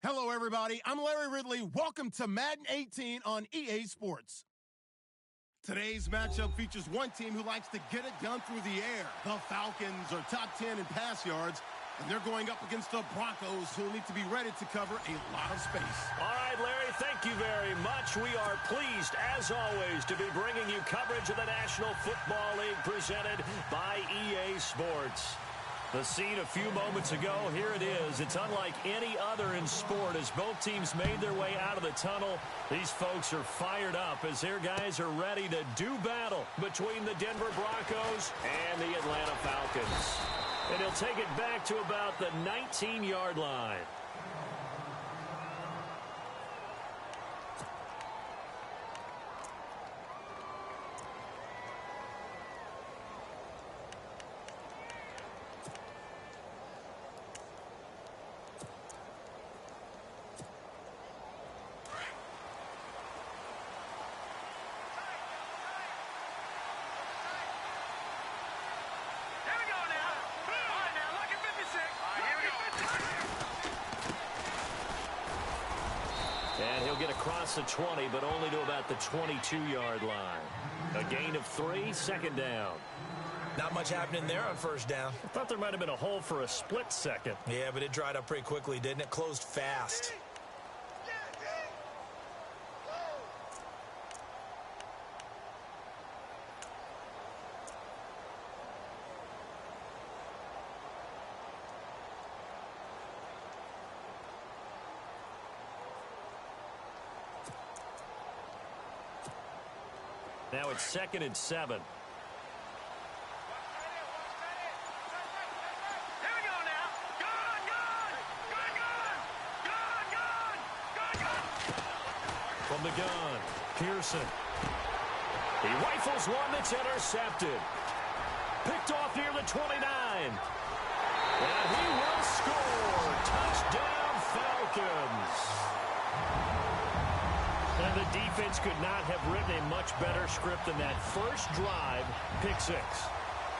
Hello, everybody. I'm Larry Ridley. Welcome to Madden 18 on EA Sports. Today's matchup features one team who likes to get it done through the air. The Falcons are top 10 in pass yards, and they're going up against the Broncos, who will need to be ready to cover a lot of space. All right, Larry, thank you very much. We are pleased, as always, to be bringing you coverage of the National Football League presented by EA Sports. The scene a few moments ago, here it is. It's unlike any other in sport as both teams made their way out of the tunnel. These folks are fired up as their guys are ready to do battle between the Denver Broncos and the Atlanta Falcons. And he'll take it back to about the 19-yard line. And he'll get across the 20, but only to about the 22-yard line. A gain of 3, second down. Not much happening there on first down. I thought there might have been a hole for a split second. Yeah, but it dried up pretty quickly, didn't it? Closed fast. Now it's 2nd and 7. Here we go now. Gun! From the gun, Pearson. He rifles one that's intercepted. Picked off near the 29. And he will score. Touchdown, Falcons. And the defense could not have written a much better script than that first drive, pick 6.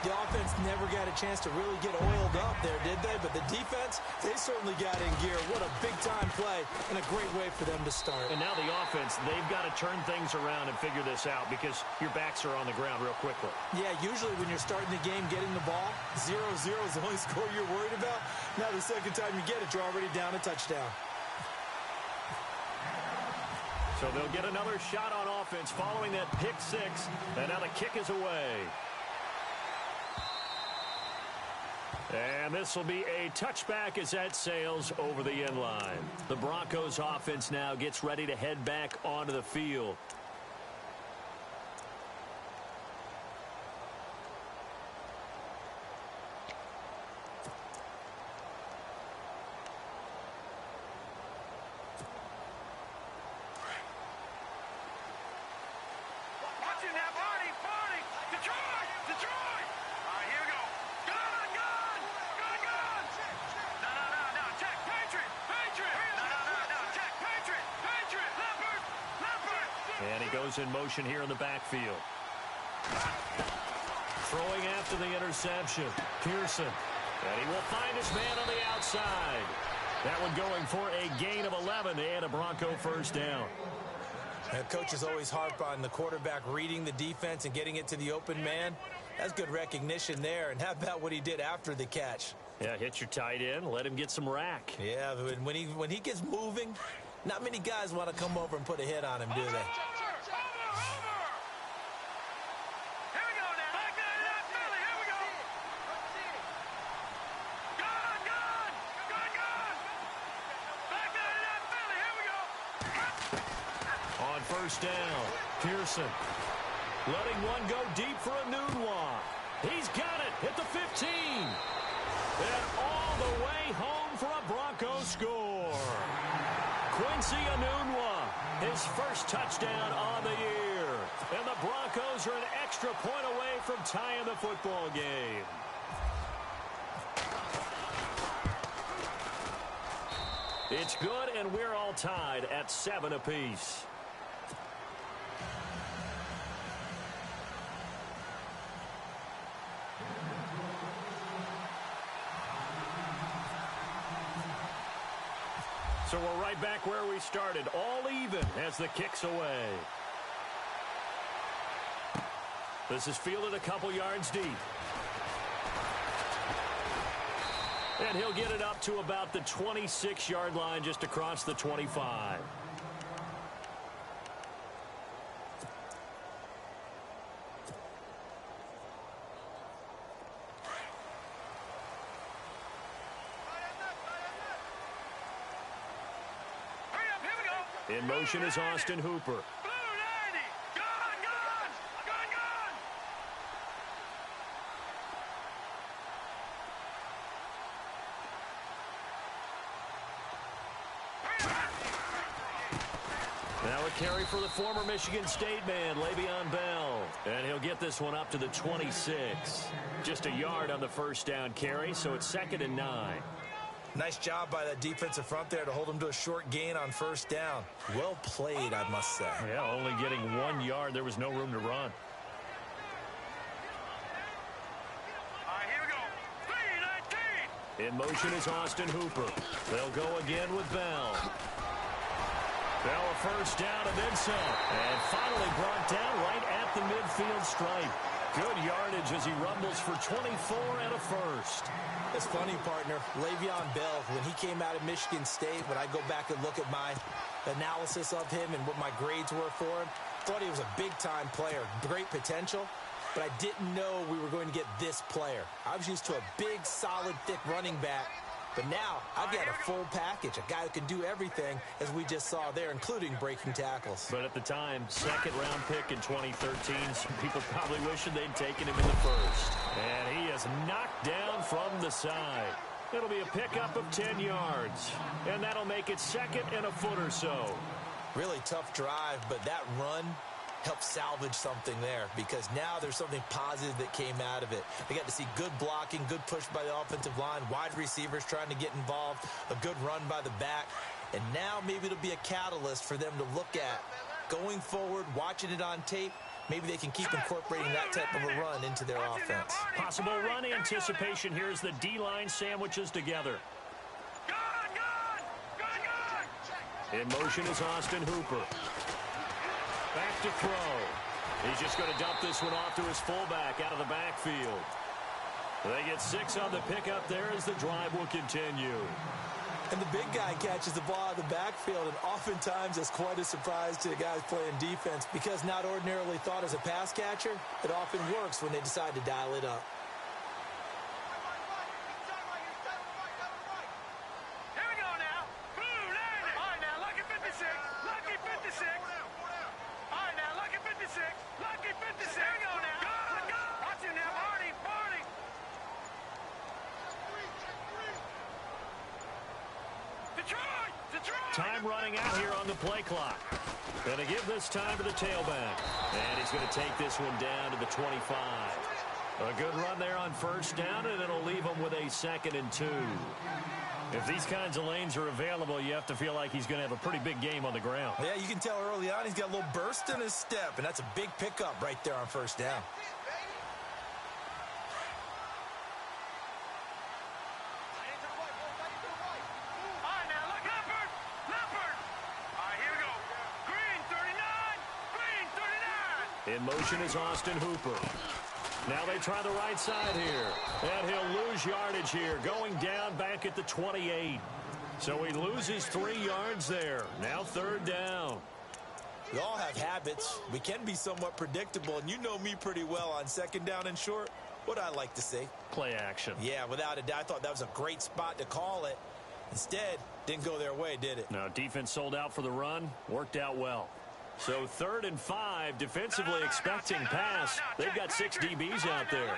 The offense never got a chance to really get oiled up there, did they? But the defense, they certainly got in gear. What a big-time play and a great way for them to start. And now the offense, they've got to turn things around and figure this out because your backs are on the ground real quickly. Yeah, usually when you're starting the game getting the ball, 0-0 is the only score you're worried about. Now the second time you get it, you're already down a touchdown. So they'll get another shot on offense following that pick 6, and now the kick is away. And this will be a touchback as that sails over the end line. The Broncos offense now gets ready to head back onto the field. And he goes in motion here in the backfield. Throwing after the interception, Pearson. And he will find his man on the outside. That one going for a gain of 11 and a Bronco first down. And coaches always harp on the quarterback reading the defense and getting it to the open man. That's good recognition there. And how about what he did after the catch? Yeah, hit your tight end, let him get some rack. Yeah, when he gets moving, not many guys want to come over and put a hit on him, do they? First down, Pearson letting one go deep for Anunwa. He's got it at the 15. And all the way home for a Bronco score. Quincy Anunwa, his first touchdown on the year. And the Broncos are an extra point away from tying the football game. It's good, and we're all tied at 7 apiece. So we're right back where we started, all even as the kick's away. This is fielded a couple yards deep. And he'll get it up to about the 26-yard line, just across the 25. In motion is Austin Hooper. Now a carry for the former Michigan State man, Le'Veon Bell. And he'll get this one up to the 26. Just a yard on the first down carry, so it's 2nd and 9. Nice job by that defensive front there to hold him to a short gain on first down. Well played, I must say. Yeah, only getting 1 yard. There was no room to run. All right, here we go. 3-19. In motion is Austin Hooper. They'll go again with Bell. Bell a first down and then some. And finally brought down right at the midfield stripe. Good yardage as he rumbles for 24 and a first. It's funny, partner. Le'Veon Bell, when he came out of Michigan State, when I go back and look at my analysis of him and what my grades were for him, thought he was a big-time player, great potential, but I didn't know we were going to get this player. I was used to a big, solid, thick running back, but now I've got a full package, a guy who can do everything, as we just saw there, including breaking tackles. But at the time, 2nd-round pick in 2013, some people probably wishing they'd taken him in the first. And he is knocked down from the side. It'll be a pickup of 10 yards. And that'll make it 2nd and a foot or so. Really tough drive, but that run helped salvage something there, because now there's something positive that came out of it. They got to see good blocking, good push by the offensive line, wide receivers trying to get involved, a good run by the back, and now maybe it'll be a catalyst for them to look at going forward, watching it on tape. Maybe they can keep incorporating that type of a run into their offense. Possible run anticipation here as the D-line sandwiches together. In motion is Austin Hooper. Back to throw. He's just going to dump this one off to his fullback out of the backfield. They get 6 on the pickup there as the drive will continue. And the big guy catches the ball out of the backfield, and oftentimes it's quite a surprise to the guys playing defense, because not ordinarily thought as a pass catcher, it often works when they decide to dial it up. Here we go now. Blue 90. All right, now, lucky 56. Lucky 56. All right, now, lucky 56. Lucky 56. Here we go now. Go. Watch him now. Party. Detroit. Time running out here on the play clock. Going to give this time to the tailback. And he's going to take this one down to the 25. A good run there on first down, and it'll leave him with a 2nd and 2. If these kinds of lanes are available, you have to feel like he's going to have a pretty big game on the ground. Yeah, you can tell early on he's got a little burst in his step, and that's a big pickup right there on first down. In motion is Austin Hooper. Now they try the right side here. And he'll lose yardage here, going down back at the 28. So he loses 3 yards there. Now 3rd down. We all have habits. We can be somewhat predictable, and you know me pretty well on 2nd down and short. What I like to see. Play action. Yeah, without a doubt. I thought that was a great spot to call it. Instead, didn't go their way, did it? No, defense sold out for the run. Worked out well. So 3rd and 5, defensively expecting pass. They've got 6 DBs out there.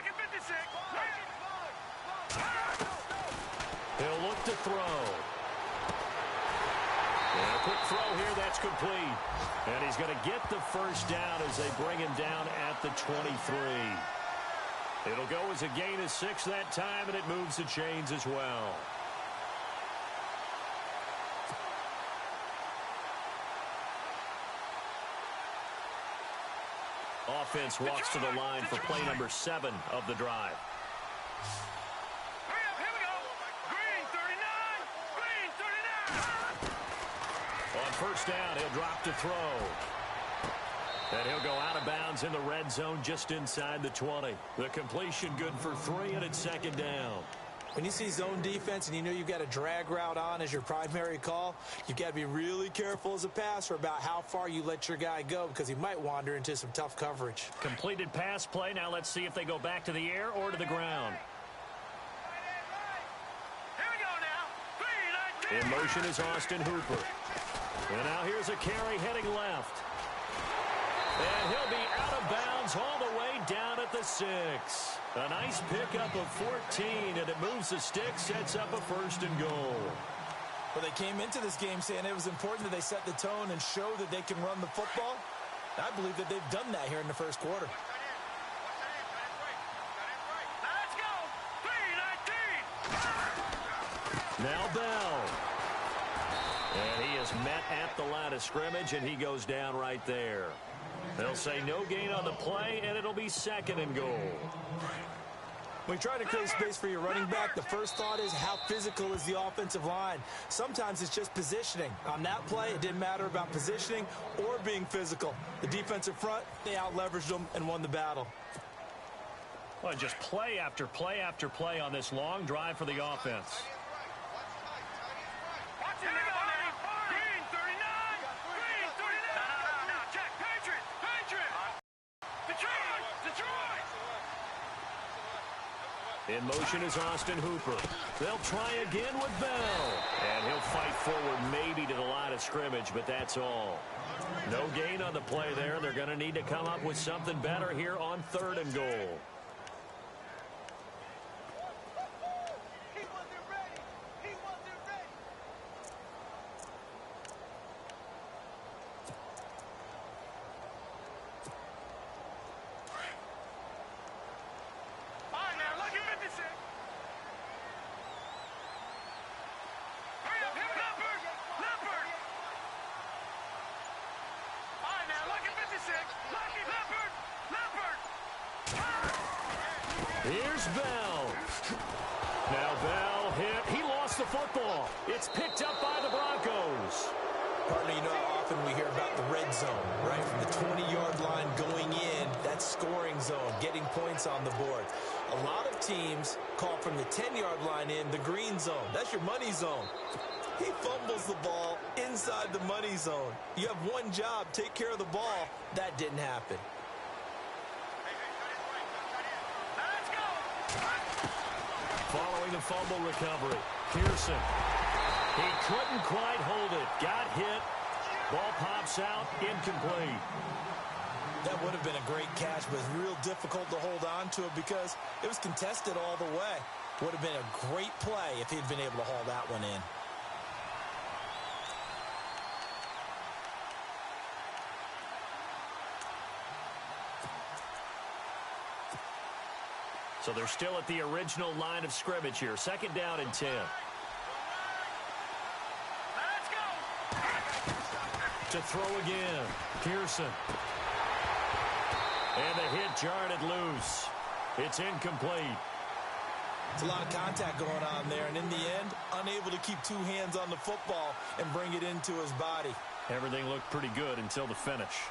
He'll look to throw. And a quick throw here, that's complete. And he's going to get the first down as they bring him down at the 23. It'll go as a gain of 6 that time, and it moves the chains as well. Offense walks to the line for play number 7 of the drive. Hurry up, here we go. Green 39. Green 39. first down. He'll drop to throw. And he'll go out of bounds in the red zone just inside the 20. The completion good for 3, and it's second down. When you see zone defense and you know you've got a drag route on as your primary call, you've got to be really careful as a passer about how far you let your guy go because he might wander into some tough coverage. Completed pass play. Now let's see if they go back to the air or to the ground. Here we go now. 3-19. In motion is Austin Hooper. And now here's a carry heading left. And he'll be out of bounds all the way down at the 6. A nice pickup of 14, and it moves the stick, sets up a first and goal. Well, they came into this game saying it was important that they set the tone and show that they can run the football. I believe that they've done that here in the first quarter. Let's go. 3-19. Now Bell. And he is met at the line of scrimmage, and he goes down right there. They'll say no gain on the play, and it'll be second and goal. When you try to create space for your running back, the first thought is how physical is the offensive line. Sometimes it's just positioning. On that play, it didn't matter about positioning or being physical. The defensive front, they out-leveraged them and won the battle. Well, just play after play after play on this long drive for the offense. Here we go now. Green 39. Green 39. Now check. Patriot. Detroit. In motion is Austin Hooper. They'll try again with Bell. And he'll fight forward maybe to the line of scrimmage, but that's all. No gain on the play there. They're going to need to come up with something better here on 3rd and goal. Here's Bell. Now Bell hit. He lost the football. It's picked up by the Broncos. Partner, you know how often we hear about the red zone, right? From the 20-yard line going in, that's scoring zone, getting points on the board. A lot of teams call from the 10-yard line in the green zone. That's your money zone. He fumbles the ball inside the money zone. You have one job, take care of the ball. That didn't happen. Following the fumble recovery, Pearson. He couldn't quite hold it. Got hit. Ball pops out. Incomplete. That would have been a great catch, but it's real difficult to hold on to it because it was contested all the way. Would have been a great play if he'd been able to haul that one in. So they're still at the original line of scrimmage here. 2nd down and 10. Let's go. To throw again. Pearson. And the hit jarred it loose. It's incomplete. It's a lot of contact going on there, and in the end, unable to keep two hands on the football and bring it into his body. Everything looked pretty good until the finish.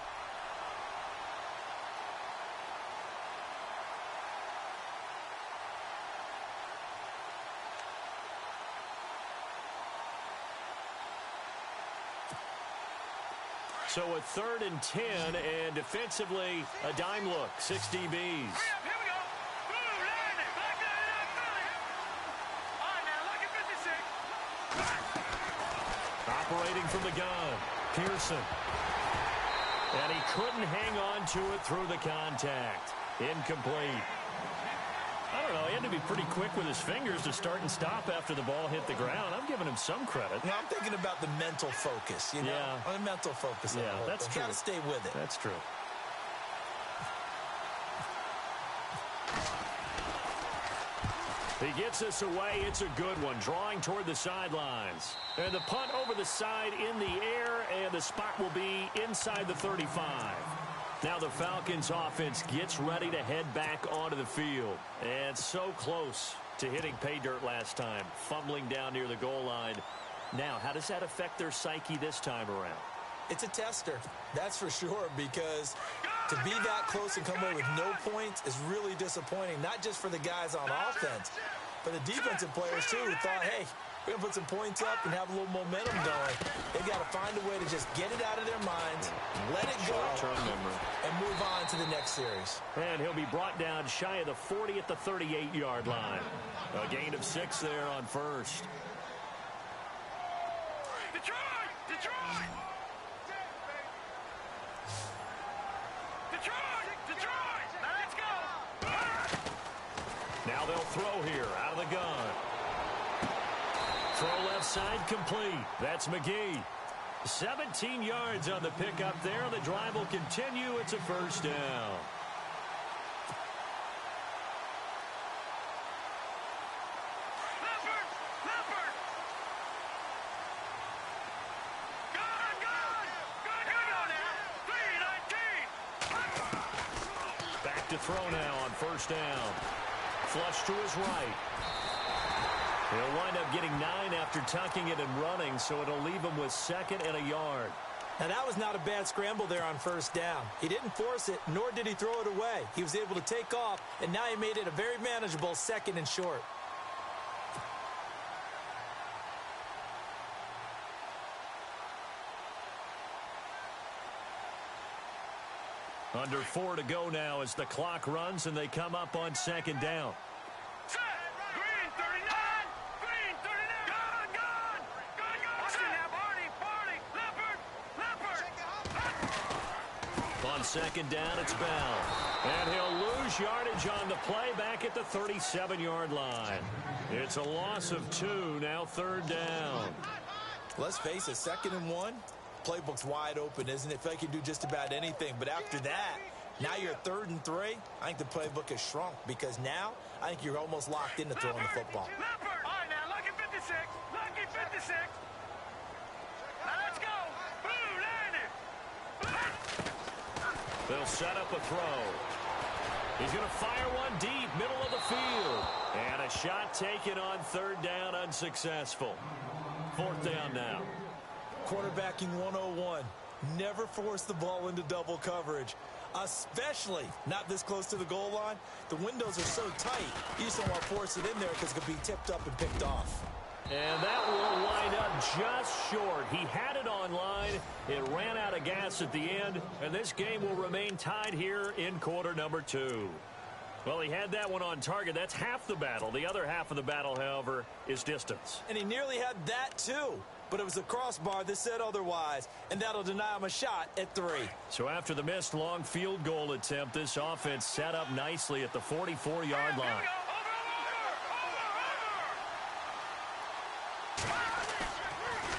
So a 3rd and 10, and defensively, a dime look. 6 DBs. Here we go. Boom, landing. Back down, Philly. All right, now, look at 56. Operating from the gun. Pearson. And he couldn't hang on to it through the contact. Incomplete. I don't know. He had to be pretty quick with his fingers to start and stop after the ball hit the ground. I'm giving him some credit. Now, I'm thinking about the mental focus, you know? Yeah. The mental focus. Yeah, that's true. Got to stay with it. That's true. He gets us away. It's a good one. Drawing toward the sidelines. And the punt over the side in the air, and the spot will be inside the 35. Now the Falcons offense gets ready to head back onto the field. And so close to hitting pay dirt last time. Fumbling down near the goal line. Now, how does that affect their psyche this time around? It's a tester, that's for sure, because to be that close and come away with no points is really disappointing, not just for the guys on offense, but the defensive players, too, who thought, hey, we're going to put some points up and have a little momentum going. They've got to find a way to just get it out of their minds, let it go, and move on to the next series. And he'll be brought down shy of the 40 at the 38-yard line. A gain of 6 there on first. Detroit! Detroit! Detroit! Detroit! Now let's go! Now they'll throw here out of the gun. Throw left side complete. That's McGee. 17 yards on the pickup there. The drive will continue. It's a first down. Leopard! Leopard! Gone! Gone! Good go now! 3-19! Back to throw now on first down. Flush to his right. He'll wind up getting 9 after tucking it and running, so it'll leave him with 2nd and a yard. Now, that was not a bad scramble there on first down. He didn't force it, nor did he throw it away. He was able to take off, and now he made it a very manageable 2nd and short. Under 4 to go now as the clock runs and they come up on 2nd down. Set! Green 39! Green 39! Gone! Gone! Gone! Gone! Watch it now, Barney! Barney! Leopard! Leopard! On 2nd down, it's Bell. And he'll lose yardage on the play back at the 37-yard line. It's a loss of 2, now 3rd down. Let's face it, 2nd and 1. Playbook's wide open, isn't it? Feel like you can do just about anything. But after that, now you're 3rd and 3. I think the playbook has shrunk because now I think you're almost locked into throwing the football. Leopard! All right, now, lucky 56. Lucky 56. Now, let's go. Blue, land it. They'll set up a throw. He's going to fire one deep, middle of the field. And a shot taken on 3rd down, unsuccessful. 4th down now. Quarterbacking 101. Never force the ball into double coverage, especially not this close to the goal line. The windows are so tight, you just don't want to force it in there because it could be tipped up and picked off. And that will wind up just short. He had it on line. It ran out of gas at the end, and this game will remain tied here in quarter number 2. Well, he had that one on target. That's half the battle. The other half of the battle, however, is distance. And he nearly had that, too. But it was a crossbar that said otherwise, and that'll deny him a shot at 3. So after the missed long field goal attempt, this offense set up nicely at the 44-yard line.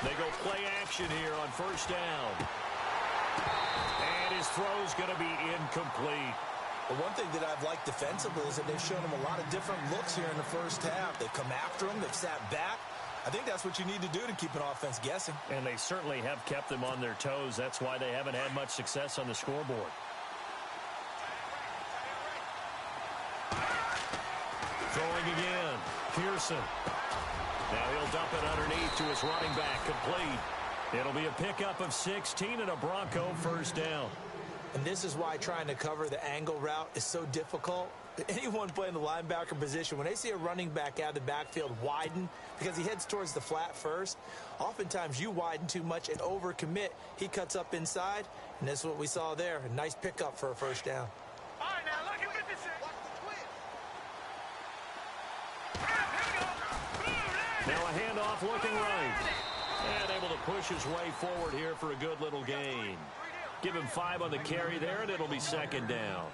They go play action here on first down. And his throw's going to be incomplete. But one thing that I've liked defensively is that they've shown him a lot of different looks here in the first half. They've come after him. They've sat back. I think that's what you need to do to keep an offense guessing. And they certainly have kept them on their toes. That's why they haven't had much success on the scoreboard. Throwing again. Pearson. Now he'll dump it underneath to his running back. Complete. It'll be a pickup of 16 and a Bronco first down. And this is why trying to cover the angle route is so difficult. Anyone playing the linebacker position, when they see a running back out of the backfield widen because he heads towards the flat first, oftentimes you widen too much and overcommit. He cuts up inside, and that's what we saw there. A nice pickup for a first down. All right, now, look at 56. Now a handoff looking right. And able to push his way forward here for a good little gain. Give him 5 on the carry there, and it'll be 2nd down.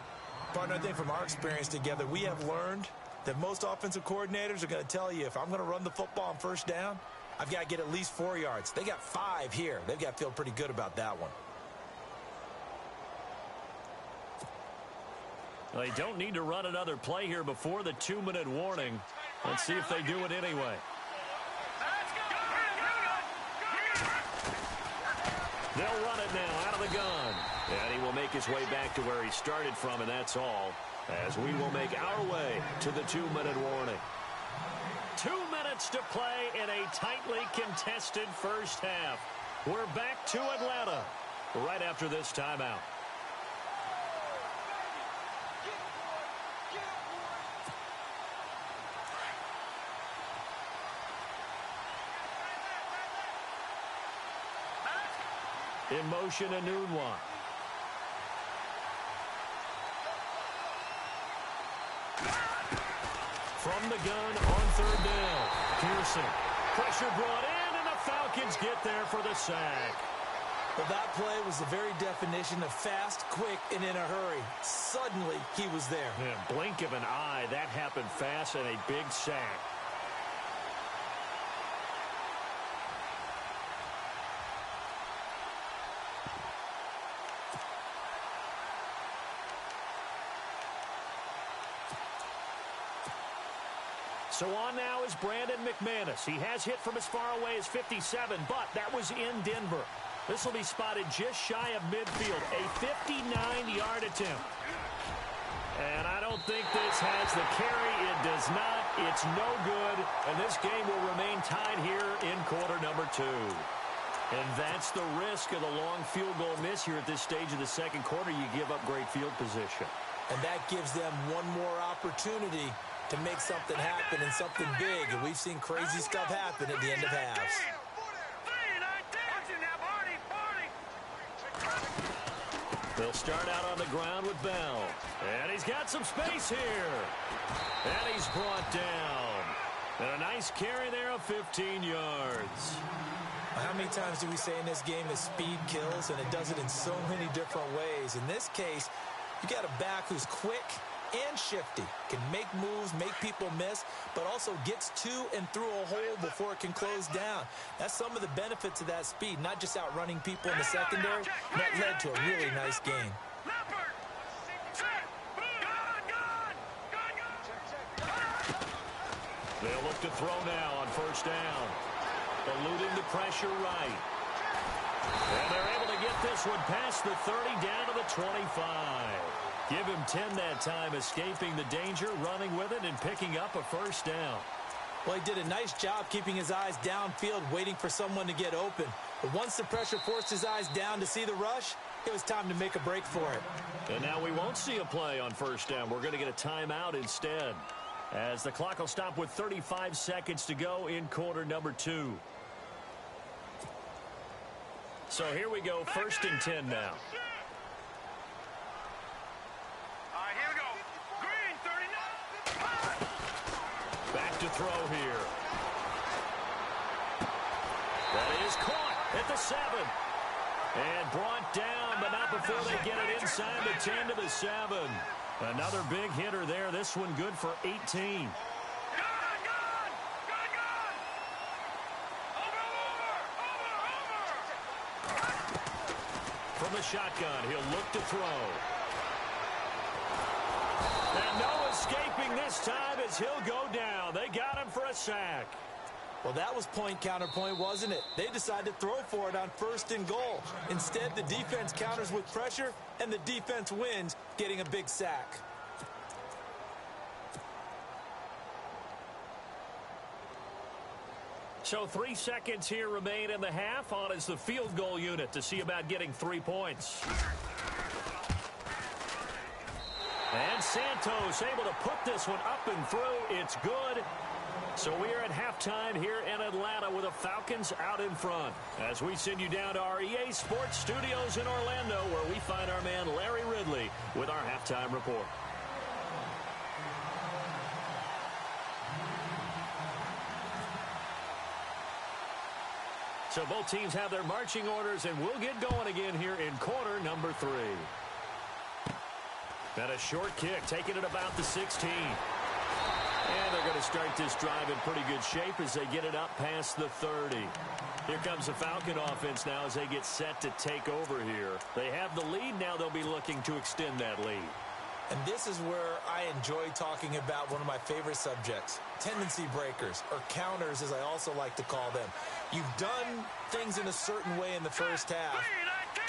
Partner, I think from our experience together, we have learned that most offensive coordinators are going to tell you, if I'm going to run the football on first down, I've got to get at least 4 yards. They got 5 here. They've got to feel pretty good about that one. Well, they don't need to run another play here before the 2-minute warning. Let's see if they do it anyway. They'll run it now out of the gun. And he will make his way back to where he started from, and that's all, as we will make our way to the 2-minute warning. 2 minutes minutes to play in a tightly contested first half. We're back to Atlanta right after this timeout. In motion, Anunwa. From the gun on third down. Pearson. Pressure brought in, and the Falcons get there for the sack. Well, that play was the very definition of fast, quick, and in a hurry. Suddenly, he was there. Yeah, blink of an eye, that happened fast, and a big sack. So on now is Brandon McManus. He has hit from as far away as 57, but that was in Denver. This will be spotted just shy of midfield, a 59-yard attempt. And I don't think this has the carry. It does not. It's no good. And this game will remain tied here in quarter number 2. And that's the risk of the long field goal miss here at this stage of the second quarter. You give up great field position. And that gives them one more opportunity to make something happen and something big. And we've seen crazy stuff happen at the end of halves. They'll start out on the ground with Bell. And he's got some space here. And he's brought down. And a nice carry there of 15 yards. How many times do we say in this game that speed kills, and it does it in so many different ways? In this case, you got a back who's quick and shifty, can make moves, make people miss, but also gets to and through a hole before it can close down. That's some of the benefits of that speed, not just outrunning people in the secondary. That led to a really nice game. They'll look to throw now on first down. Eluding the pressure right. And they're able to get this one past the 30 down to the 25. Give him 10 that time, escaping the danger, running with it, and picking up a first down. Well, he did a nice job keeping his eyes downfield, waiting for someone to get open. But once the pressure forced his eyes down to see the rush, it was time to make a break for it. And now we won't see a play on first down. We're going to get a timeout instead, as the clock will stop with 35 seconds to go in quarter number 2. So here we go, 1st and 10 now. Back to throw here. That is caught at the 7. And brought down, but not before they get it inside the 10 to the 7. Another big hitter there. This one good for 18. From the shotgun, he'll look to throw. And no escaping this time as he'll go down. They got him for a sack. Well, that was point counterpoint, wasn't it? They decided to throw for it on 1st and goal. Instead, the defense counters with pressure, and the defense wins, getting a big sack. So 3 seconds here remain in the half. On is the field goal unit to see about getting 3 points. And Santos able to put this one up and through. It's good. So we are at halftime here in Atlanta with the Falcons out in front. As we send you down to our EA Sports Studios in Orlando, where we find our man Larry Ridley with our halftime report. So both teams have their marching orders, and we'll get going again here in quarter number 3. And a short kick, taking it about the 16. And they're going to start this drive in pretty good shape as they get it up past the 30. Here comes the Falcon offense now as they get set to take over here. They have the lead. Now they'll be looking to extend that lead. And this is where I enjoy talking about one of my favorite subjects, tendency breakers, or counters as I also like to call them. You've done things in a certain way in the first half,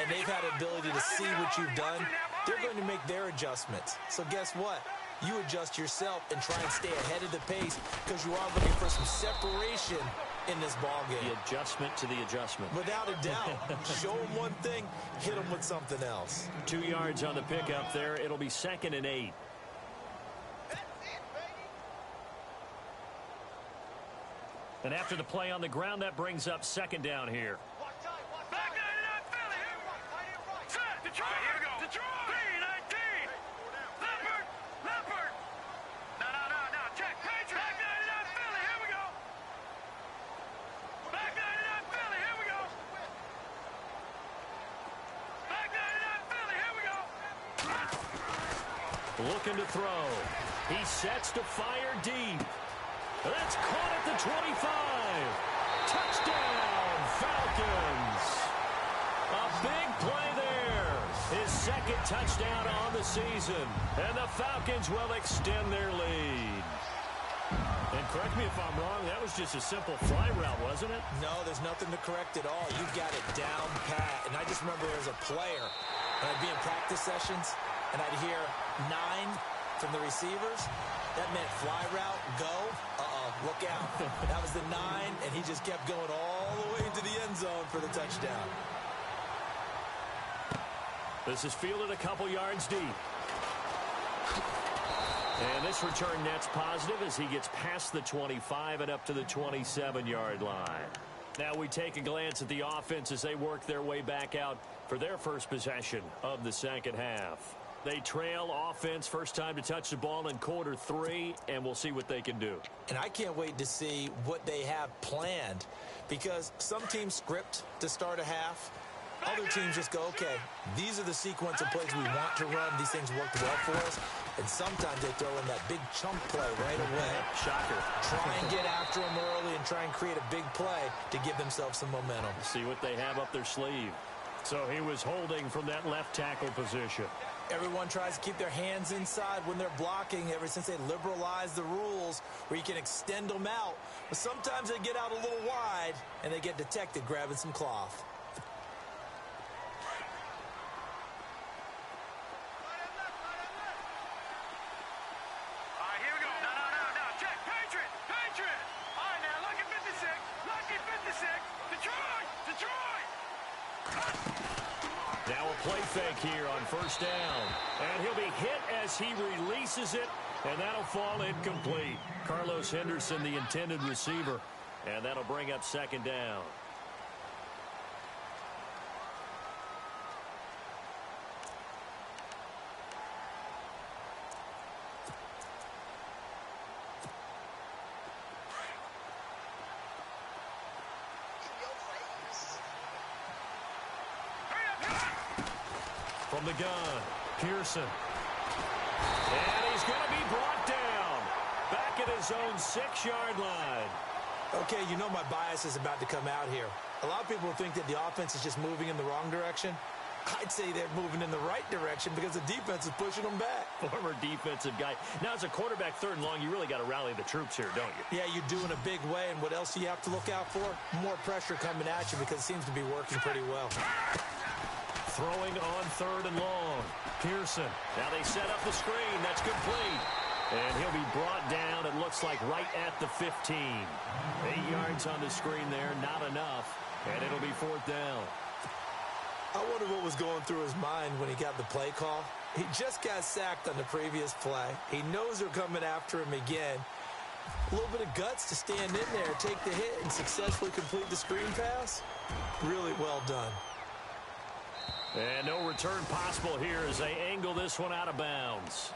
and they've had an ability to see what you've done they're going to make their adjustments. So guess what? You adjust yourself and try and stay ahead of the pace because you are looking for some separation in this ball game. The adjustment to the adjustment. Without a doubt. Show them one thing, hit them with something else. 2 yards on the pickup there. It'll be 2nd and 8. And after the play on the ground, that brings up 2nd down here. Back 99 Philly. Set. Detroit. Here we go. Detroit. B-19. Leopard. Leopard. No. Check. Patriot. Back 99 Philly. Here we go. Back 99 Philly. Here we go. Back 99 Philly. Here we go. Looking to throw. He sets to fire deep. That's caught at the 25. Touchdown, Falcons. A big play there. His 2nd touchdown on the season. And the Falcons will extend their lead. And correct me if I'm wrong, that was just a simple fly route, wasn't it? No, there's nothing to correct at all. You got it down pat. And I just remember as a player, when I'd be in practice sessions, and I'd hear 9 from the receivers. That meant fly route, go, look out. That was the 9, and he just kept going all the way into the end zone for the touchdown. This is fielded a couple yards deep. And this return net's positive as he gets past the 25 and up to the 27-yard line. Now we take a glance at the offense as they work their way back out for their first possession of the second half. They trail offense, first time to touch the ball in quarter 3, and we'll see what they can do. And I can't wait to see what they have planned because some teams script to start a half. Other teams just go, okay, these are the sequence of plays we want to run. These things worked well for us. And sometimes they throw in that big chunk play right away. Shocker. Try and get after them early and try and create a big play to give themselves some momentum. See what they have up their sleeve. So he was holding from that left tackle position. Everyone tries to keep their hands inside when they're blocking ever since they liberalized the rules where you can extend them out. But sometimes they get out a little wide and they get detected grabbing some cloth. All right, here we go. No. Check. Patriot. All right, now, lucky 56. Lucky 56. Detroit. Now a play fake here on first down. And he'll be hit as he releases it, and that'll fall incomplete. Carlos Henderson, the intended receiver, and that'll bring up 2nd down. From the gun, Pearson. And he's going to be brought down. Back at his own 6-yard line. Okay, you know my bias is about to come out here. A lot of people think that the offense is just moving in the wrong direction. I'd say they're moving in the right direction because the defense is pushing them back. Former defensive guy. Now, as a quarterback 3rd and long, you really got to rally the troops here, don't you? Yeah, you do in a big way. And what else do you have to look out for? More pressure coming at you because it seems to be working pretty well. Throwing on 3rd and long. Pearson. Now they set up the screen. That's complete. And he'll be brought down, it looks like, right at the 15. 8 yards on the screen there. Not enough. And it'll be 4th down. I wonder what was going through his mind when he got the play call. He just got sacked on the previous play. He knows they're coming after him again. A little bit of guts to stand in there, take the hit, and successfully complete the screen pass. Really well done. And no return possible here as they angle this one out of bounds.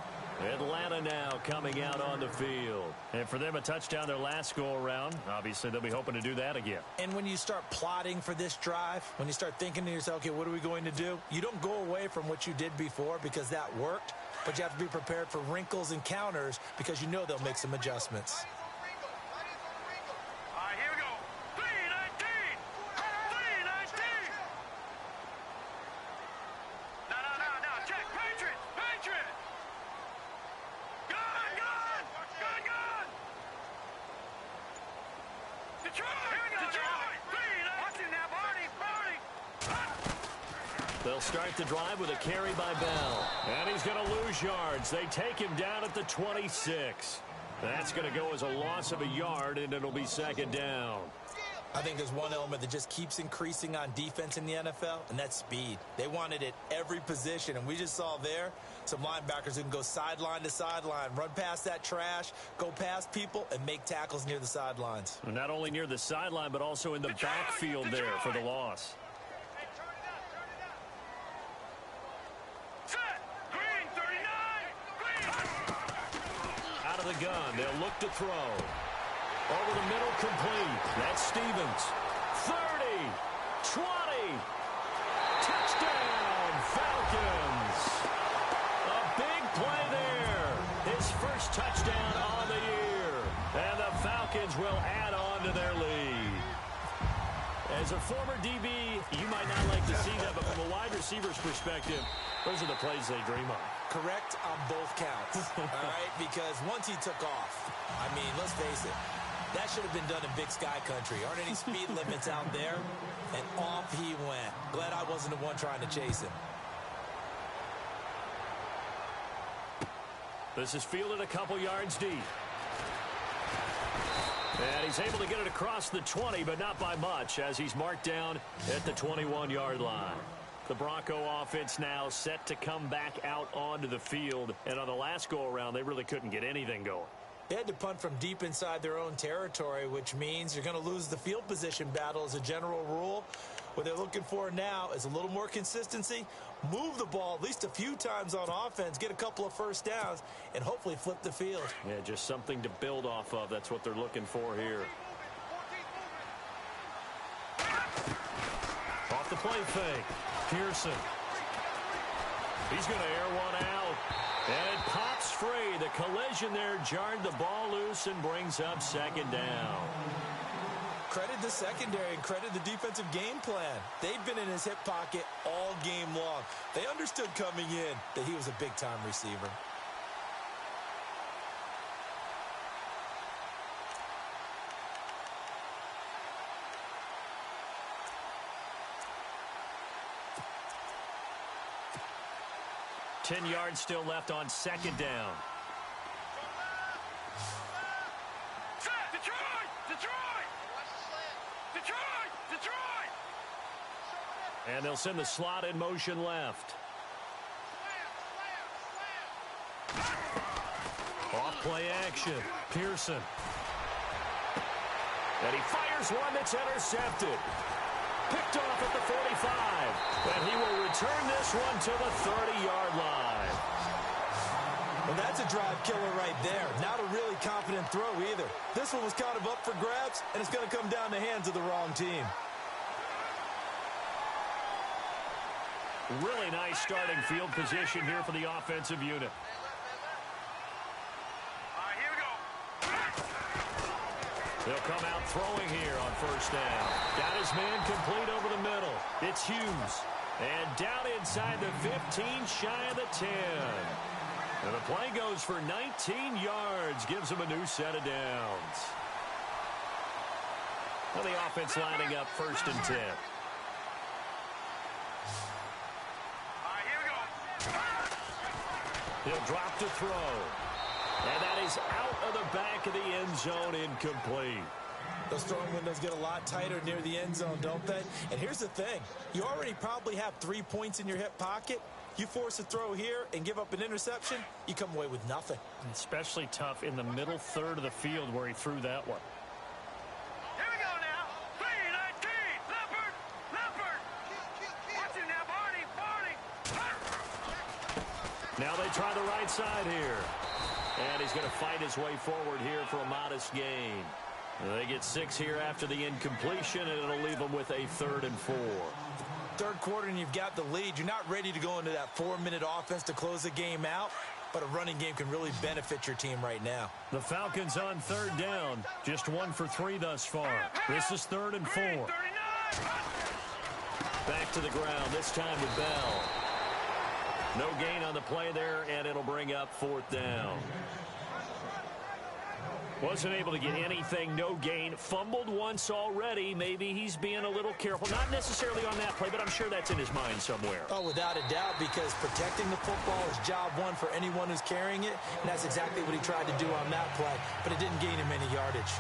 Atlanta now coming out on the field. And for them, a touchdown their last go-around. Obviously, they'll be hoping to do that again. And when you start plotting for this drive, when you start thinking to yourself, okay, what are we going to do? You don't go away from what you did before because that worked, but you have to be prepared for wrinkles and counters because you know they'll make some adjustments. All right, here we go. 3-19. 3-19. No. Check. Patriot. Gun. Detroit. Here we go. Detroit. 3-19. Watch it now, Barney. They'll start the drive with a carry by Bell. And he's going to lose yards. They take him down at the 26. That's going to go as a loss of a yard, and it'll be second down. I think there's one element that just keeps increasing on defense in the NFL, and that's speed. They want it at every position, and we just saw there some linebackers who can go sideline to sideline, run past that trash, go past people, and make tackles near the sidelines. Not only near the sideline, but also in the backfield there for the loss. Out of the gun, they'll look to throw. Over the middle, complete. That's Stevens. 30, 20, touchdown, Falcons. A big play there. His first touchdown on the year. And the Falcons will add on to their lead. As a former DB, you might not like to see that, but from a wide receiver's perspective, those are the plays they dream of. Correct on both counts, all right? Because once he took off, I mean, let's face it, that should have been done in Big Sky Country. Aren't any speed limits out there? And off he went. Glad I wasn't the one trying to chase him. This is fielded a couple yards deep. And he's able to get it across the 20, but not by much, as he's marked down at the 21-yard line. The Bronco offense now set to come back out onto the field. And on the last go-around, they really couldn't get anything going. They had to punt from deep inside their own territory, which means you're going to lose the field position battle as a general rule. What they're looking for now is a little more consistency, move the ball at least a few times on offense, get a couple of first downs, and hopefully flip the field. Yeah, just something to build off of. That's what they're looking for here. Off the play fake. Pearson. He's going to air one out. And it pops free. The collision there jarred the ball loose and brings up second down. Credit the secondary and credit the defensive game plan. They've been in his hip pocket all game long. They understood coming in that he was a big-time receiver. Ten yards still left on second down. And they'll send the slot in motion left. Off play action. Pearson. And he fires one that's intercepted. Picked off at the 45. And he will return this one to the 30-yard line. Well, that's a drive killer right there. Not a really confident throw either. This one was kind of up for grabs, and it's going to come down the hands of the wrong team. Really nice starting field position here for the offensive unit. Here we go. They'll come out throwing here on first down. Got his man complete over the middle. It's Hughes. And down inside the 15, shy of the 10. And the play goes for 19 yards. Gives him a new set of downs. Well, the offense lining up first and 10. He'll drop to throw. And that is out of the back of the end zone, incomplete. Those throwing windows get a lot tighter near the end zone, don't they? And here's the thing. You already probably have 3 points in your hip pocket. You force a throw here and give up an interception, you come away with nothing. Especially tough in the middle third of the field where he threw that one. Here we go now. 3-19. Leopard. Leopard. Watch him now, Barney. Now they try the right side here. And he's going to fight his way forward here for a modest gain. They get 6 here after the incompletion, and it'll leave them with a 3rd and 4. Third quarter and you've got the lead. You're not ready to go into that 4-minute offense to close the game out, but a running game can really benefit your team right now. The Falcons on 3rd down. Just 1 for 3 thus far. This is 3rd and 4. Back to the ground, this time with Bell. No gain on the play there, and it'll bring up 4th down. Wasn't able to get anything, no gain. Fumbled once already. Maybe he's being a little careful. Not necessarily on that play, but I'm sure that's in his mind somewhere. Oh, without a doubt, because protecting the football is job one for anyone who's carrying it, and that's exactly what he tried to do on that play, but it didn't gain him any yardage.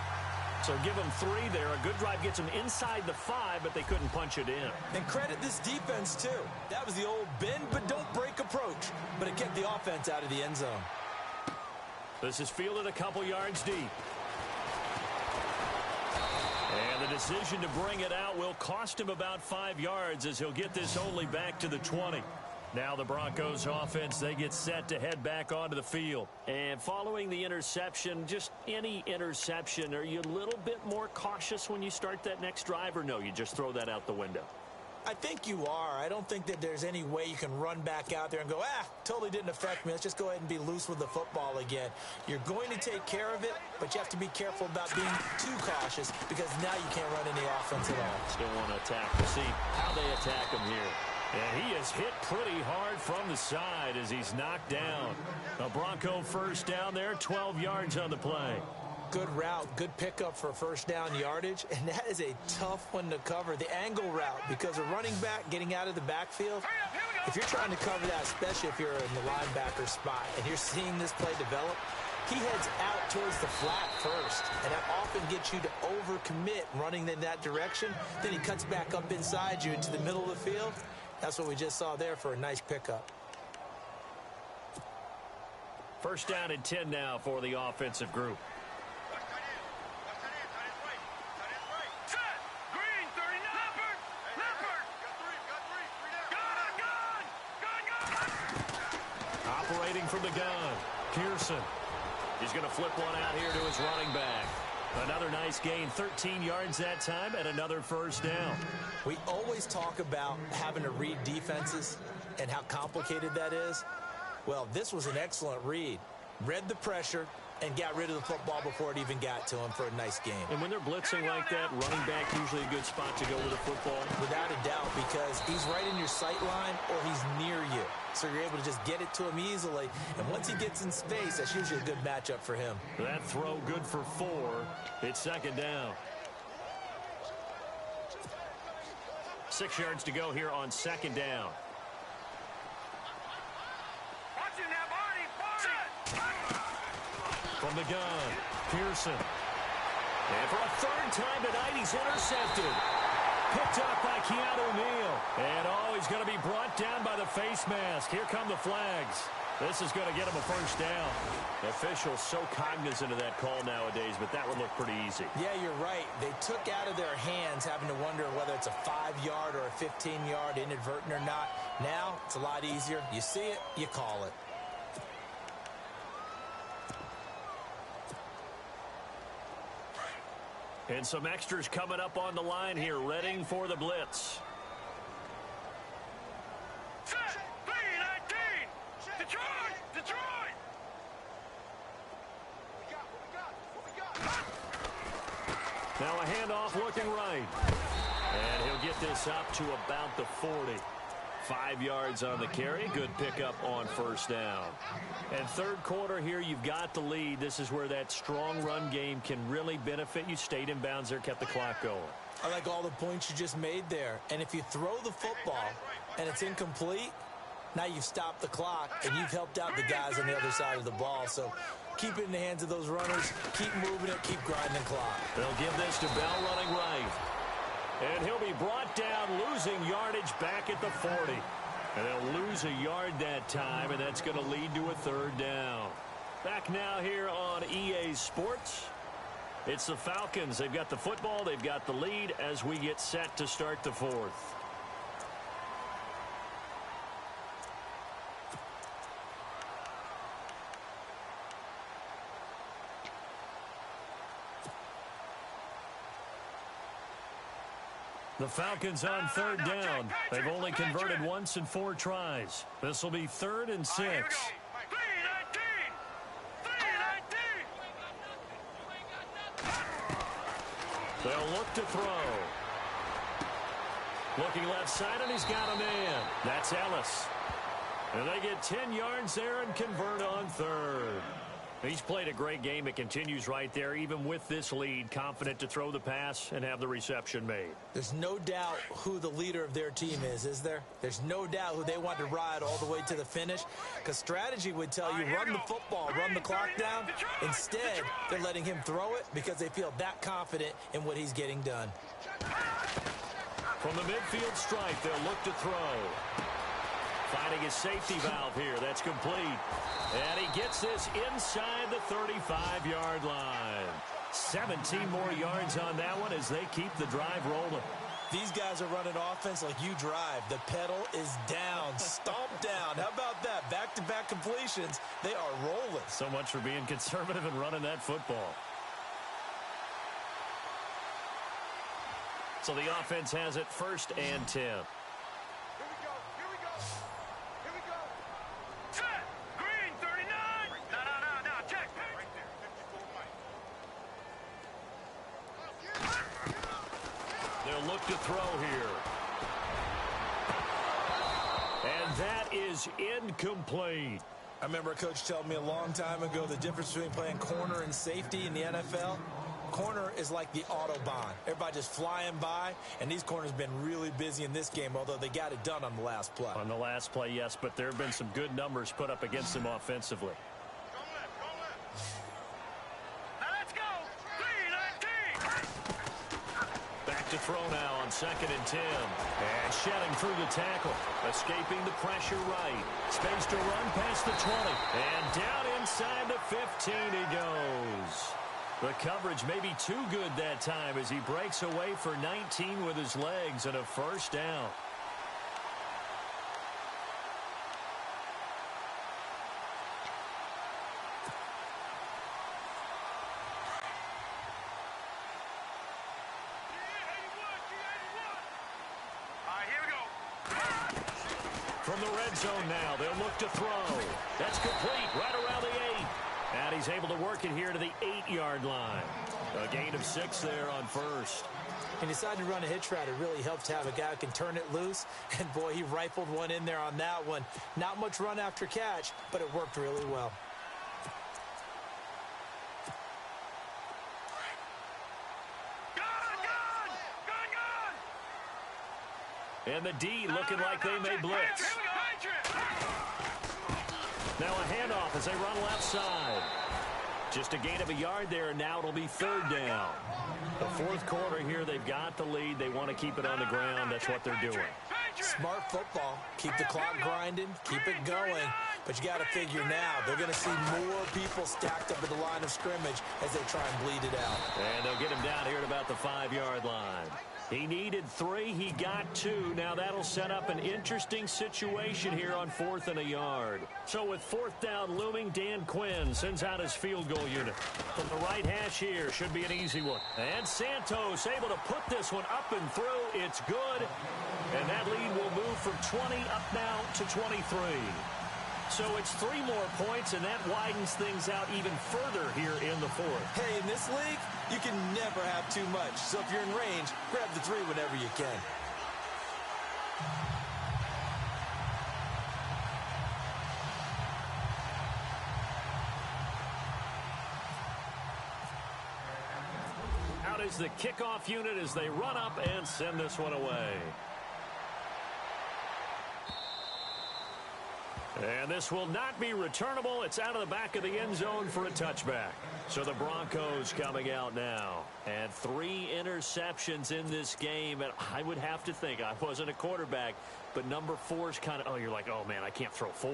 So give him 3 there. A good drive gets him inside the 5, but they couldn't punch it in. And credit this defense, too. That was the old bend but don't break approach, but it kept the offense out of the end zone. This is fielded a couple yards deep. And the decision to bring it out will cost him about 5 yards as he'll get this only back to the 20. Now the Broncos offense, they get set to head back onto the field. And following the interception, just any interception, are you a little bit more cautious when you start that next drive, or no, you just throw that out the window? I think you are. I don't think that there's any way you can run back out there and go, totally didn't affect me. Let's just go ahead and be loose with the football again. You're going to take care of it, but you have to be careful about being too cautious because now you can't run any offense at all. Still want to attack. We'll see how they attack him here. And he is hit pretty hard from the side as he's knocked down. A Bronco first down there, 12 yards on the play. Good route, good pickup for first down yardage, and that is a tough one to cover, the angle route, because a running back getting out of the backfield, if you're trying to cover that, especially if you're in the linebacker spot, and you're seeing this play develop, he heads out towards the flat first, and that often gets you to overcommit running in that direction. Then he cuts back up inside you into the middle of the field. That's what we just saw there for a nice pickup. First down and 10 now for the offensive group. Operating from the gun, Pearson. He's going to flip one out here to his running back. Another nice gain, 13 yards that time, and another first down. We always talk about having to read defenses and how complicated that is. Well, this was an excellent read. Read the pressure and got rid of the football before it even got to him for a nice game. And when they're blitzing like that, running back usually a good spot to go with the football? Without a doubt, because he's right in your sight line or he's near you. So you're able to just get it to him easily. And once he gets in space, that's usually a good matchup for him. That throw good for 4. It's second down. 6 yards to go here on second down. From the gun, Pearson. And for a third time tonight, he's intercepted. Picked up by Keanu Neal. And he's going to be brought down by the face mask. Here come the flags. This is going to get him a first down. The officials so cognizant of that call nowadays, but that would look pretty easy. Yeah, you're right. They took out of their hands having to wonder whether it's a 5-yard or a 15-yard inadvertent or not. Now, it's a lot easier. You see it, you call it. And some extras coming up on the line here, readying for the blitz. Set, 3-19. Detroit. Now a handoff looking right. And he'll get this up to about the 40. 5 yards on the carry. Good pickup on first down. And third quarter here, you've got the lead. This is where that strong run game can really benefit you. Stayed in bounds there, kept the clock going. I like all the points you just made there. And if you throw the football and it's incomplete, now you've stopped the clock and you've helped out the guys on the other side of the ball. So keep it in the hands of those runners. Keep moving it. Keep grinding the clock. They'll give this to Bell running right. And he'll be brought down, losing yardage back at the 40. And they'll lose a yard that time, and that's going to lead to a third down. Back now here on EA Sports. It's the Falcons. They've got the football. They've got the lead as we get set to start the fourth. The Falcons on third down. They've only converted once in 4 tries. This will be 3rd and 6. 3-19. They'll look to throw. Looking left side, and he's got a man. That's Ellis. And they get 10 yards there and convert on 3rd. He's played a great game. It continues right there, even with this lead, confident to throw the pass and have the reception made. There's no doubt who the leader of their team is there? There's no doubt who they want to ride all the way to the finish, because strategy would tell you run the football, run the clock down. Instead, they're letting him throw it because they feel that confident in what he's getting done. From the midfield stripe, they'll look to throw. Finding his safety valve here. That's complete. And he gets this inside the 35-yard line. 17 more yards on that one as they keep the drive rolling. These guys are running offense like you drive. The pedal is down, stomped down. How about that? Back-to-back completions. They are rolling. So much for being conservative and running that football. So the offense has it 1st and 10. Look to throw here. And that is incomplete. I remember a coach telling me a long time ago the difference between playing corner and safety in the NFL. Corner is like the Autobahn. Everybody just flying by, and these corners have been really busy in this game, although they got it done on the last play. On the last play, yes, but there have been some good numbers put up against them offensively. To throw now on 2nd and 10. And shedding through the tackle. Escaping the pressure right. Space to run past the 20. And down inside the 15 he goes. The coverage may be too good that time as he breaks away for 19 with his legs and a 1st down. From the red zone now, they'll look to throw. That's complete right around the 8. And he's able to work it here to the 8-yard line. A gain of 6 there on 1st. He decided to run a hitch route. It really helps to have a guy who can turn it loose. And, boy, he rifled one in there on that one. Not much run after catch, but it worked really well. And the D looking like they may blitz. Now a handoff as they run left side. Just a gain of a yard there, and now it'll be 3rd down. The 4th quarter here, they've got the lead. They want to keep it on the ground. That's what they're doing. Smart football. Keep the clock grinding. Keep it going. But you got to figure now, they're going to see more people stacked up at the line of scrimmage as they try and bleed it out. And they'll get him down here at about the 5-yard line. He needed 3. He got 2. Now that'll set up an interesting situation here on 4th and a yard. So with 4th down looming, Dan Quinn sends out his field goal unit. From the right hash here, should be an easy one. And Santos able to put this one up and through. It's good. And that lead will move from 20 up now to 23. So it's 3 more points, and that widens things out even further here in the 4th. Hey, in this league, you can never have too much. So if you're in range, grab the 3 whenever you can. Out is the kickoff unit as they run up and send this one away. And this will not be returnable. It's out of the back of the end zone for a touchback. So the Broncos coming out now. And 3 interceptions in this game. And I would have to think, I wasn't a quarterback, but number 4 is kind of, oh, you're like, oh, man, I can't throw 4.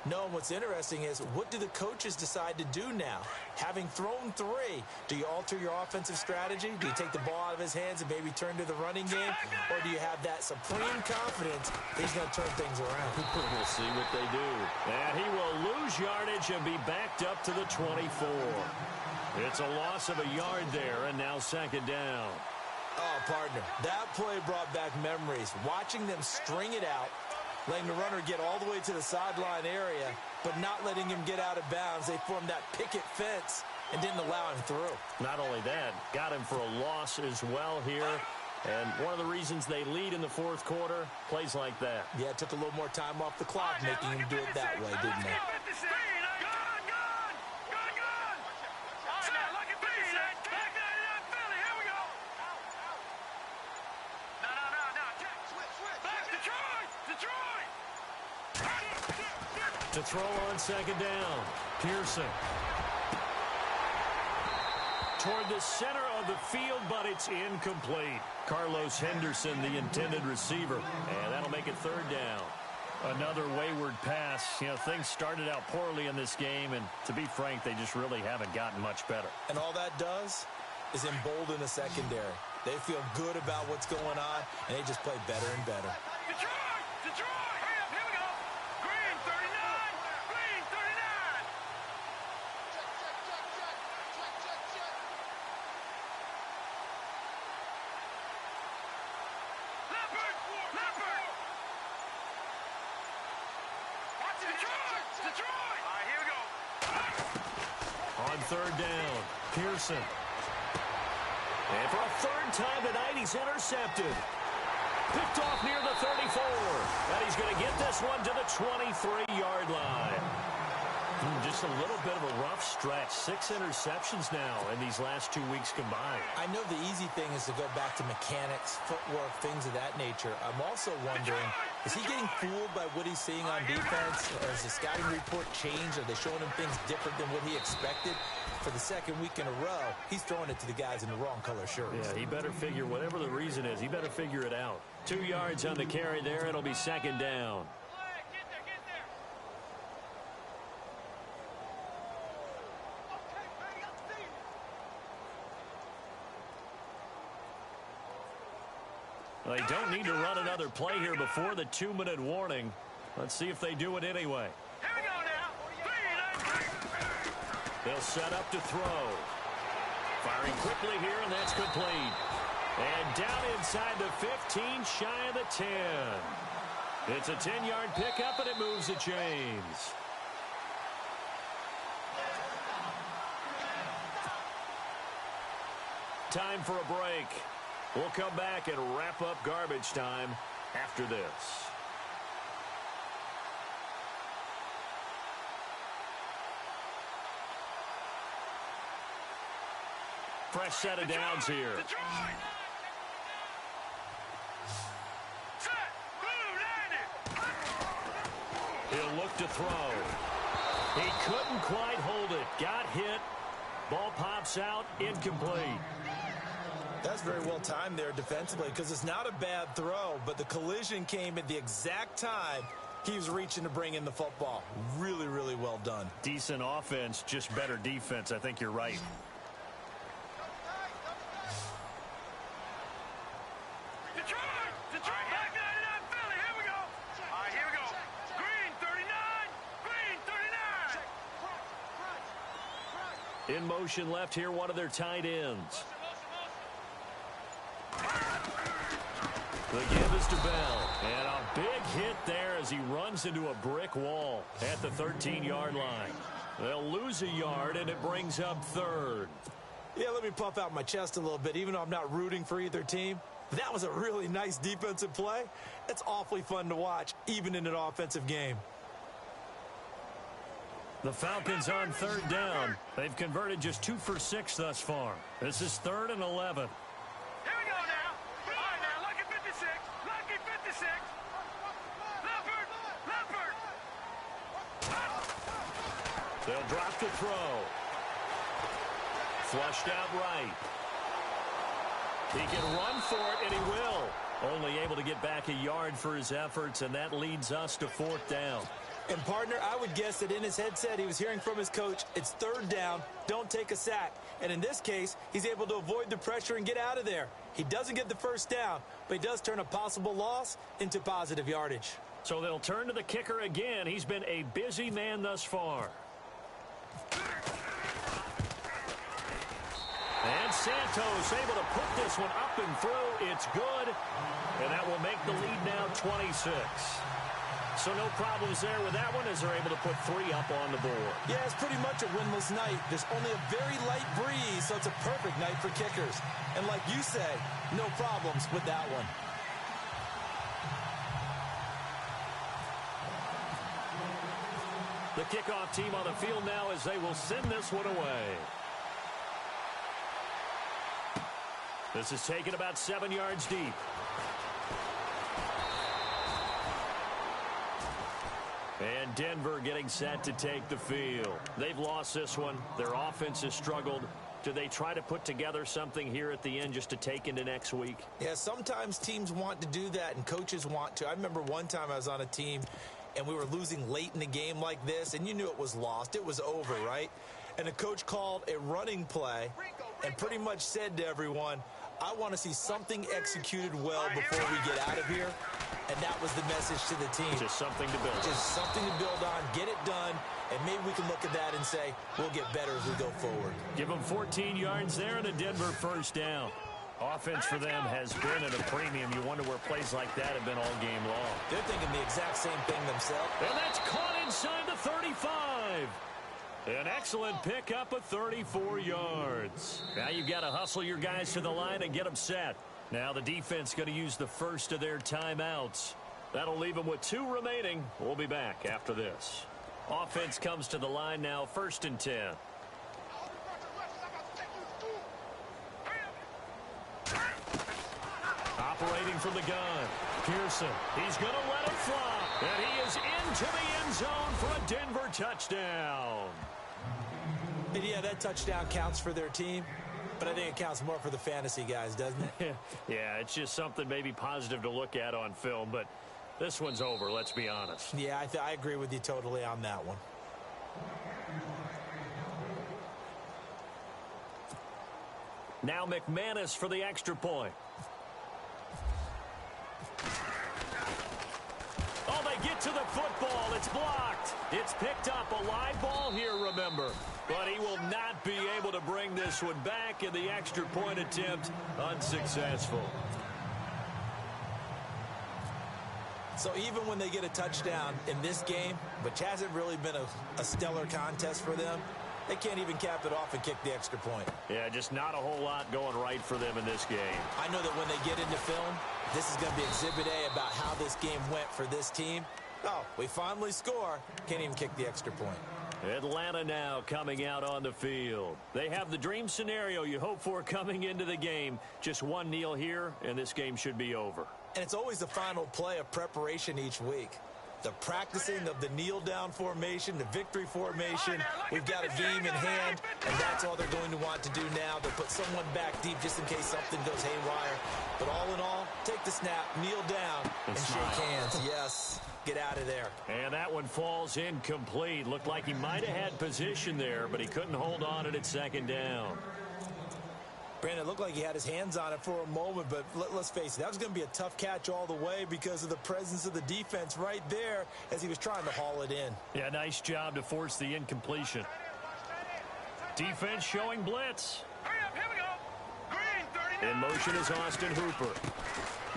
No, and what's interesting is, what do the coaches decide to do now? Having thrown 3, do you alter your offensive strategy? Do you take the ball out of his hands and maybe turn to the running game? Or do you have that supreme confidence that he's going to turn things around? We'll see what they do. And he will lose yardage and be backed up to the 24. It's a loss of a yard there, and now 2nd down. Oh, partner, that play brought back memories. Watching them string it out, letting the runner get all the way to the sideline area, but not letting him get out of bounds. They formed that picket fence and didn't allow him through. Not only that, got him for a loss as well here. And one of the reasons they lead in the 4th quarter, plays like that. Yeah, it took a little more time off the clock, making him do it that way, didn't it? To throw on second down, Pearson. Toward the center of the field, but it's incomplete. Carlos Henderson, the intended receiver. And that'll make it third down. Another wayward pass. You know, things started out poorly in this game, and to be frank, they just really haven't gotten much better. And all that does is embolden a secondary. They feel good about what's going on, and they just play better and better. Detroit! Detroit! Hurry up, here we go. Green 39! Green 39! Leopard! Leopard! Watch it, Detroit! Detroit! All right, here we go. On third down, Pearson. And for a third time tonight, he's intercepted. Picked off near the 34. And he's going to get this one to the 23-yard line. Just a little bit of a rough stretch. 6 interceptions now in these last 2 weeks combined. I know the easy thing is to go back to mechanics, footwork, things of that nature. I'm also wondering, is he getting fooled by what he's seeing on defense? Or has the scouting report changed? Are they showing him things different than what he expected? For the second week in a row, he's throwing it to the guys in the wrong color shirts. Yeah, he better figure, whatever the reason is, he better figure it out. 2 yards on the carry there. It'll be second down. They don't need to run another play here before the 2-minute warning. Let's see if they do it anyway. Here we go now. They'll set up to throw. Firing quickly here, and that's complete. And down inside the 15, shy of the 10. It's a 10-yard pickup, and it moves the chains. Time for a break. We'll come back and wrap up garbage time after this. Fresh set of downs here. He'll look to throw. He couldn't quite hold it. Got hit. Ball pops out. Incomplete. That's very well timed there defensively because it's not a bad throw, but the collision came at the exact time he was reaching to bring in the football. Really, really well done. Decent offense, just better defense. I think you're right. Detroit, back 99, Philly, here we go. All right, here we go. Green 39, Green 39. In motion left here, one of their tight ends. The give is to Bell. And a big hit there as he runs into a brick wall at the 13-yard line. They'll lose a yard, and it brings up third. Yeah, let me puff out my chest a little bit, even though I'm not rooting for either team. That was a really nice defensive play. It's awfully fun to watch, even in an offensive game. The Falcons on third down. They've converted just 2 for 6 thus far. This is 3rd and 11. Here we go now. All right, now, lucky 56. Lucky 56. Leopard. They'll drop the throw. Flushed out right. He can run for it, and he will. Only able to get back a yard for his efforts, and that leads us to 4th down. And, partner, I would guess that in his headset he was hearing from his coach, it's 3rd down, don't take a sack. And in this case, he's able to avoid the pressure and get out of there. He doesn't get the first down, but he does turn a possible loss into positive yardage. So they'll turn to the kicker again. He's been a busy man thus far. And Santos able to put this one up and through. It's good. And that will make the lead now 26. So no problems there with that one as they're able to put 3 up on the board. Yeah, it's pretty much a winless night. There's only a very light breeze, so it's a perfect night for kickers. And like you say, no problems with that one. The kickoff team on the field now as they will send this one away. This is taken about 7 yards deep. And Denver getting set to take the field. They've lost this one. Their offense has struggled. Do they try to put together something here at the end just to take into next week? Yeah, sometimes teams want to do that and coaches want to. I remember one time I was on a team and we were losing late in the game like this, and you knew it was lost. It was over, right? And the coach called a running play and pretty much said to everyone, I want to see something executed well before we get out of here. And that was the message to the team. Just something to build on. Just something to build on, get it done, and maybe we can look at that and say, we'll get better as we go forward. Give them 14 yards there and a Denver first down. Offense for them has been at a premium. You wonder where plays like that have been all game long. They're thinking the exact same thing themselves. And that's caught inside the 35. An excellent pickup of 34 yards. Now you've got to hustle your guys to the line and get them set. Now the defense going to use the first of their timeouts. That'll leave them with 2 remaining. We'll be back after this. Offense comes to the line now, 1st and 10. Operating from the gun. Pearson. He's going to let it fly. And he is into the end zone for a Denver touchdown. And yeah, that touchdown counts for their team. But I think it counts more for the fantasy guys, doesn't it? Yeah, it's just something maybe positive to look at on film. But this one's over, let's be honest. Yeah, I agree with you totally on that one. Now McManus for the extra point. Oh, they get to the football. It's blocked. It's picked up. A live ball here, remember. But he will not be able to bring this one back, in the extra point attempt unsuccessful. So even when they get a touchdown in this game, which hasn't really been a stellar contest for them, they can't even cap it off and kick the extra point. Yeah, just not a whole lot going right for them in this game. I know that when they get into film, this is going to be Exhibit A about how this game went for this team. Oh, we finally score. Can't even kick the extra point. Atlanta now coming out on the field. They have the dream scenario you hope for coming into the game. Just one kneel here, and this game should be over. And it's always the final play of preparation each week. The practicing of the kneel-down formation, the victory formation. We've got a game in hand, and that's all they're going to want to do now. They'll put someone back deep just in case something goes haywire. But all in all, take the snap, kneel down, and shake hands. Yes, get out of there. And that one falls incomplete. Looked like he might have had position there, but he couldn't hold on it at 2nd down. Brandon, it looked like he had his hands on it for a moment, but let's face it, that was going to be a tough catch all the way because of the presence of the defense right there as he was trying to haul it in. Yeah, nice job to force the incompletion. Defense showing blitz. Hurry up, here we go. Green, 39. In motion is Austin Hooper.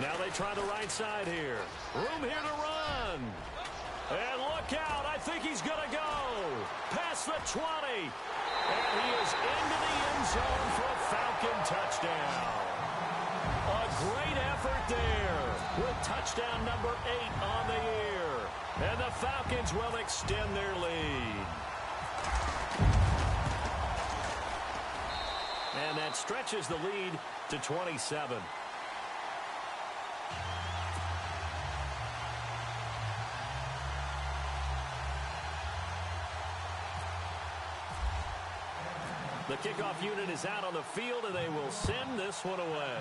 Now they try the right side here. Room here to run. And look out, I think he's going to go. Past the 20. And he is into the end zone for a Falcon touchdown. A great effort there with touchdown number 8 on the year. And the Falcons will extend their lead. And that stretches the lead to 27. The kickoff unit is out on the field, and they will send this one away.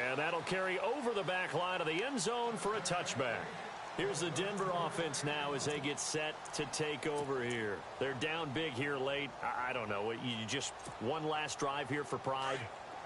And that'll carry over the back line of the end zone for a touchback. Here's the Denver offense now as they get set to take over here. They're down big here late. I don't know. You just one last drive here for pride?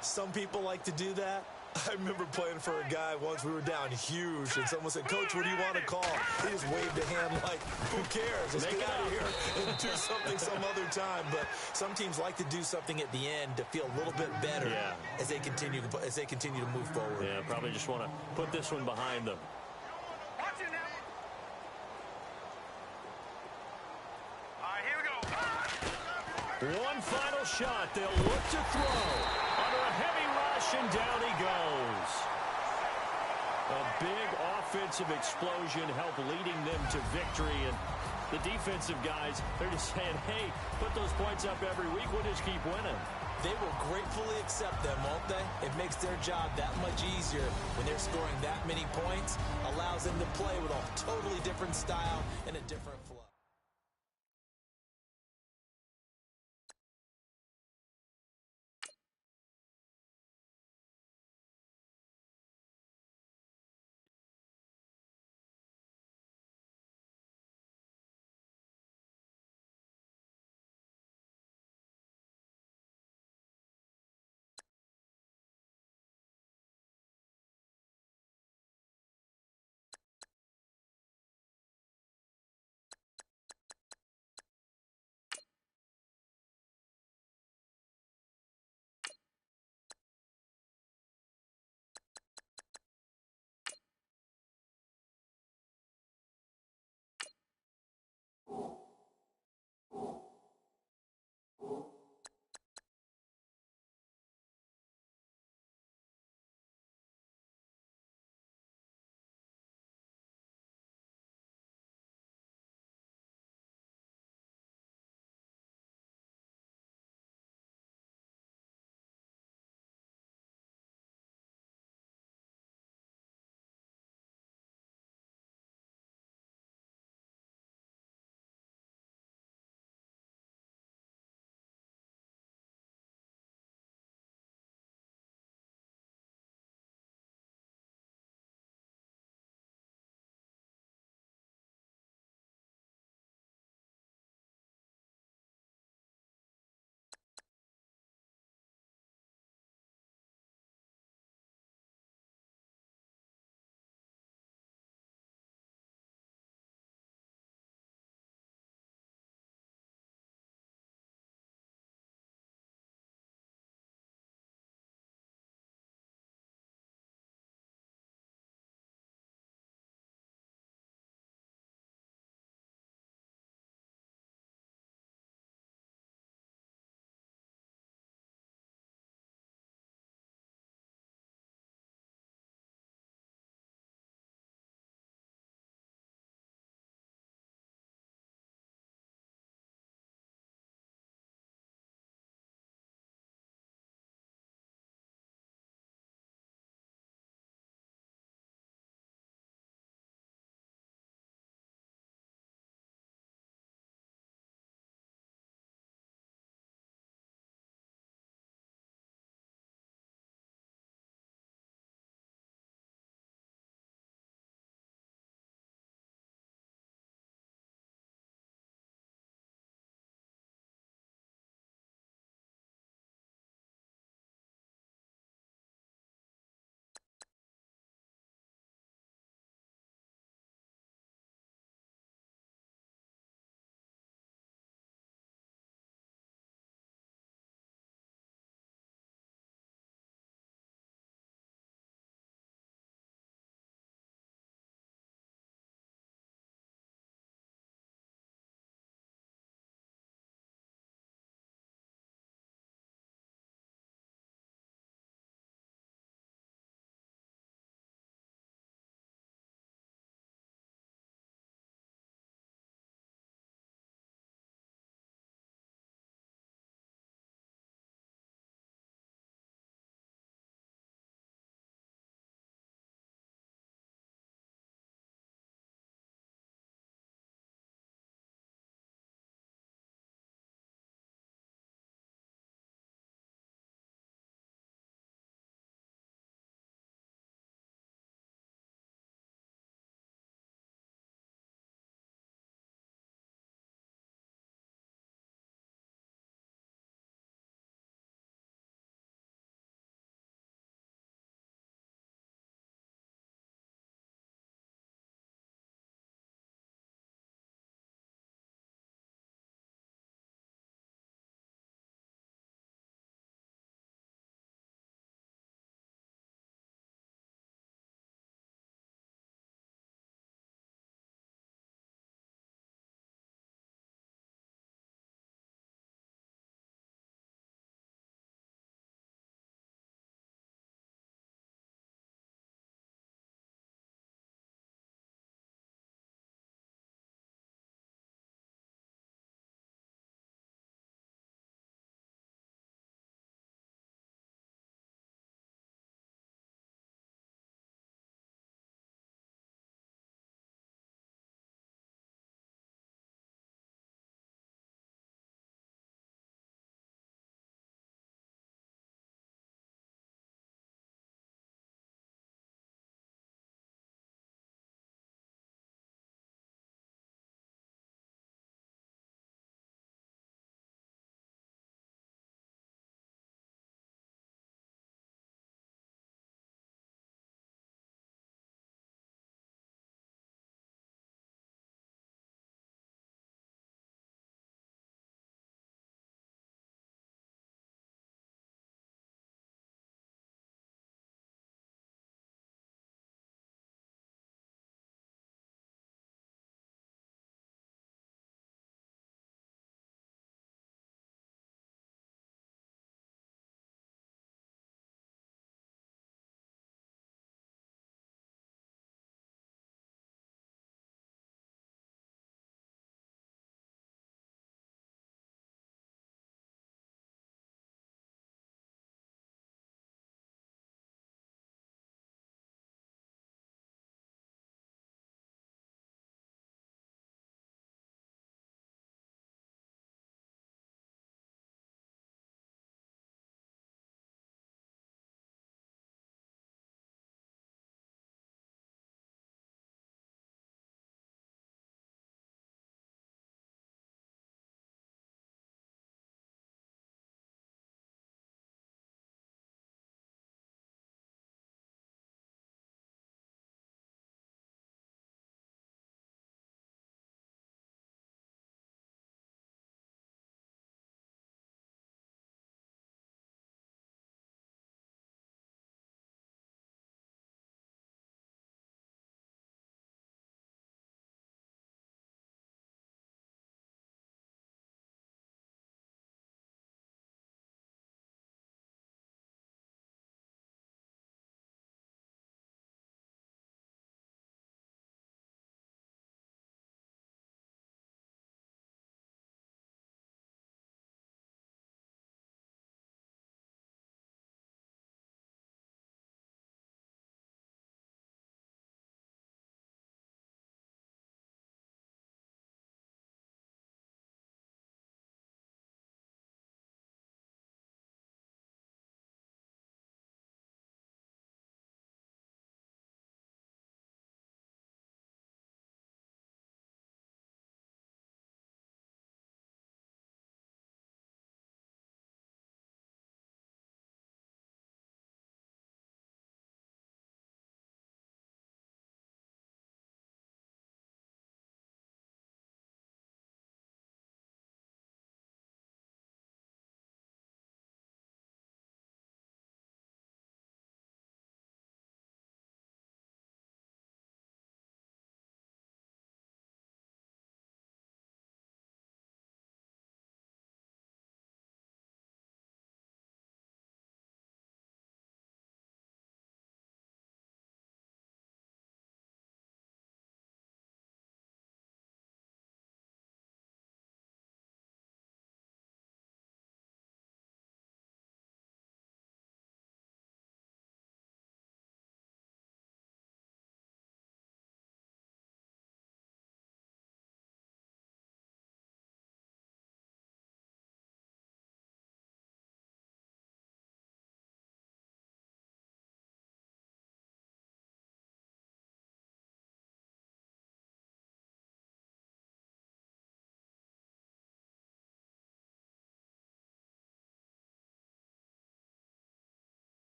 Some people like to do that. I remember playing for a guy once. We were down huge, and someone said, Coach, what do you want to call? He just waved a hand like, who cares? Let's get out of here and do something some other time. But some teams like to do something at the end to feel a little bit better as they continue to move forward. Yeah, probably just want to put this one behind them. Watch it now. All right, here we go. One final shot. They'll look to throw. Under a heavy rush, and down he goes. A big offensive explosion helped leading them to victory. And the defensive guys, they're just saying, hey, put those points up every week. We'll just keep winning. They will gratefully accept them, won't they? It makes their job that much easier when they're scoring that many points, allows them to play with a totally different style and a different flow.